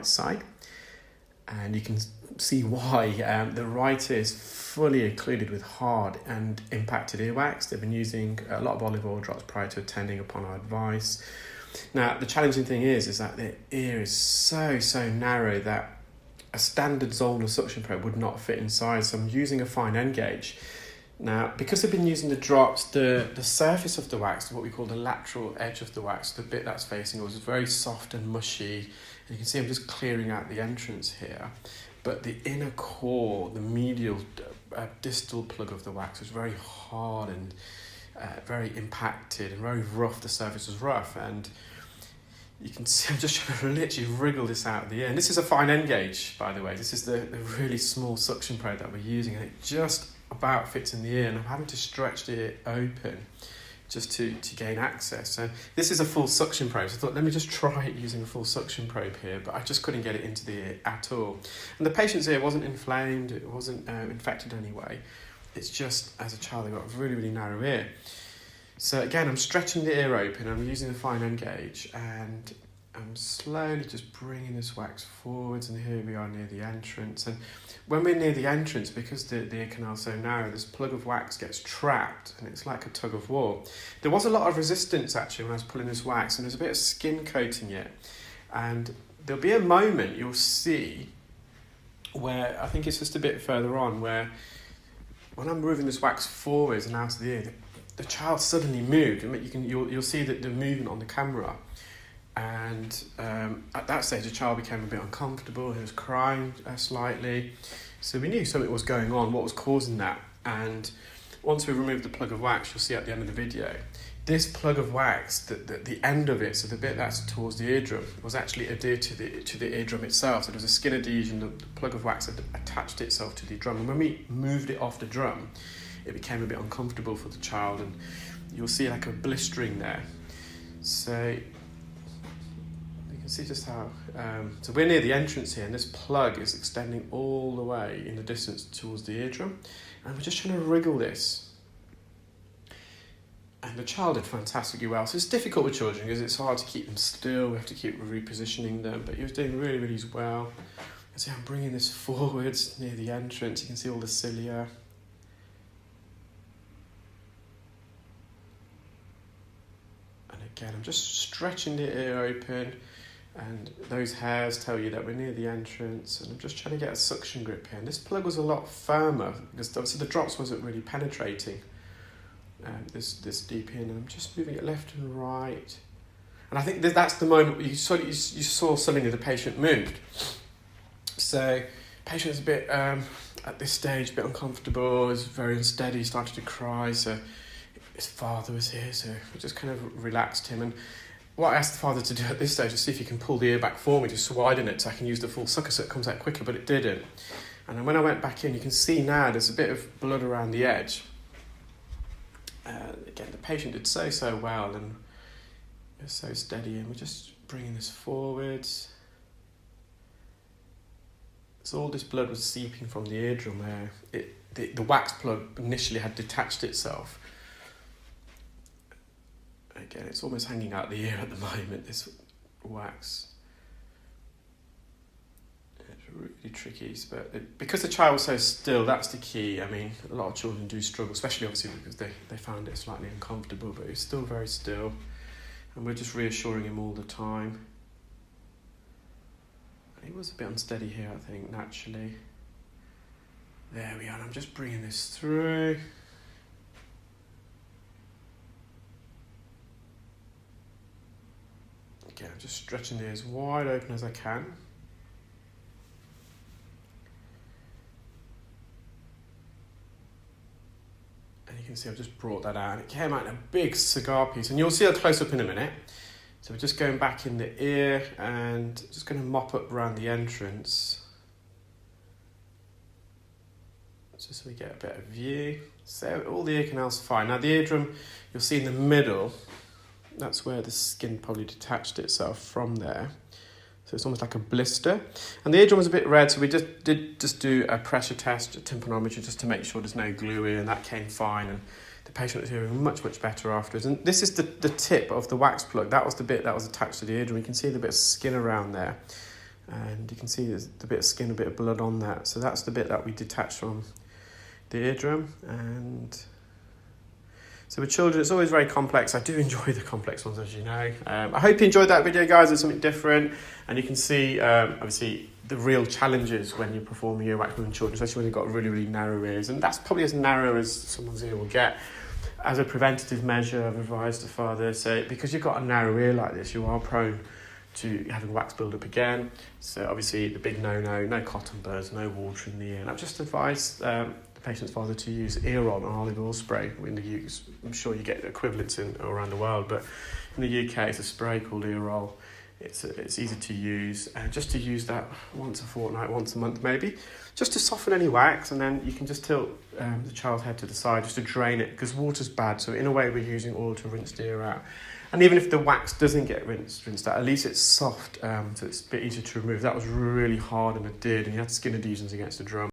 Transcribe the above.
right side. And you can see why. The right ear is fully occluded with hard and impacted earwax. They've been using a lot of olive oil drops prior to attending upon our advice. Now, the challenging thing is that the ear is so narrow that a standard Zollner suction probe would not fit inside. So I'm using a fine end gauge. Now, because I've been using the drops, the surface of the wax, what we call the lateral edge of the wax, the bit that's facing us, is very soft and mushy. And you can see I'm just clearing out the entrance here. But the inner core, the medial distal plug of the wax is very hard and very impacted and very rough. The surface is rough. And you can see I'm just trying to literally wriggle this out of the ear. And this is a fine end gauge, by the way. This is the really small suction probe that we're using. And it just about fits in the ear, and I'm having to stretch the ear open just to gain access. So this is a full suction probe, so I thought let me just try it using a full suction probe here, but I just couldn't get it into the ear at all. And the patient's ear wasn't inflamed, it wasn't infected anyway. It's just, as a child, they got a really narrow ear. So again, I'm stretching the ear open, I'm using the fine end gauge, and I'm slowly just bringing this wax forwards, and here we are near the entrance. And when we're near the entrance, because the ear canal is so narrow, this plug of wax gets trapped, and it's like a tug of war. There was a lot of resistance actually when I was pulling this wax, and there's a bit of skin coating yet. And there'll be a moment you'll see where, I think it's just a bit further on, where when I'm moving this wax forwards and out of the ear, the child suddenly moved. And you'll see that the movement on the camera. And at that stage, the child became a bit uncomfortable. He was crying slightly. So we knew something was going on, what was causing that. And once we removed the plug of wax, you'll see at the end of the video, this plug of wax, the end of it, so the bit that's towards the eardrum, was actually adhered to the eardrum itself. So there was a skin adhesion, the plug of wax had attached itself to the drum. And when we moved it off the drum, it became a bit uncomfortable for the child. And you'll see like a blistering there. So see just how, so we're near the entrance here, and this plug is extending all the way in the distance towards the eardrum, and we're just trying to wriggle this. And the child did fantastically well. So it's difficult with children because it's hard to keep them still, we have to keep repositioning them, but he was doing really well. You can see I'm bringing this forwards near the entrance, you can see all the cilia. And again, I'm just stretching the ear open, and those hairs tell you that we're near the entrance, and I'm just trying to get a suction grip here. And this plug was a lot firmer because obviously the drops wasn't really penetrating this deep in, and I'm just moving it left and right. And I think that's the moment where you saw suddenly the patient moved. So patient is a bit, at this stage, a bit uncomfortable, is very unsteady, started to cry, so his father was here, so we just kind of relaxed him. And what I asked the father to do at this stage is see if he can pull the ear back for me, just widen it so I can use the full sucker so it comes out quicker, but it didn't. And then when I went back in, you can see now there's a bit of blood around the edge. Again, the patient did so well, and it was so steady, and we're just bringing this forwards. So all this blood was seeping from the eardrum where the wax plug initially had detached itself. Again, it's almost hanging out the ear at the moment, this wax. It's really tricky, but because the child was so still, that's the key. I mean, a lot of children do struggle, especially obviously because they found it slightly uncomfortable, but it's still very still. And we're just reassuring him all the time. He was a bit unsteady here, I think, naturally. There we are, and I'm just bringing this through. Again, I'm just stretching the ears wide open as I can. And you can see I've just brought that out, and it came out in a big cigar piece, and you'll see a close-up in a minute. So we're just going back in the ear and just going to mop up around the entrance, just so we get a better view. So all the ear canal's fine. Now the eardrum, you'll see in the middle, that's where the skin probably detached itself from there. So it's almost like a blister. And the eardrum was a bit red, so we did do a pressure test, a tympanometry, just to make sure there's no glue in, and that came fine. And the patient was hearing much better afterwards. And this is the tip of the wax plug. That was the bit that was attached to the eardrum. You can see the bit of skin around there. and you can see there's a bit of skin, a bit of blood on that. So that's the bit that we detach from the eardrum. And so with children, it's always very complex. I do enjoy the complex ones, as you know. I hope you enjoyed that video, guys. It's something different, and you can see, obviously, the real challenges when you're performing earwax with children, especially when you've got really, really narrow ears. And that's probably as narrow as someone's ear will get. As a preventative measure, I've advised the father, say, because you've got a narrow ear like this, you are prone to having wax build up again. So obviously the big no cotton buds, no water in the ear. And I've just advised the patient's father to use ear roll and olive oil spray. In the UK, I'm sure you get equivalents around the world, but in the UK it's a spray called ear roll. It's easy to use, and just to use that once a fortnight, once a month maybe, just to soften any wax, and then you can just tilt the child's head to the side just to drain it, because water's bad. So in a way we're using oil to rinse the ear out. And even if the wax doesn't get rinsed out, at least it's soft, so it's a bit easier to remove. That was really hard and it did, and you had skin adhesions against the drum.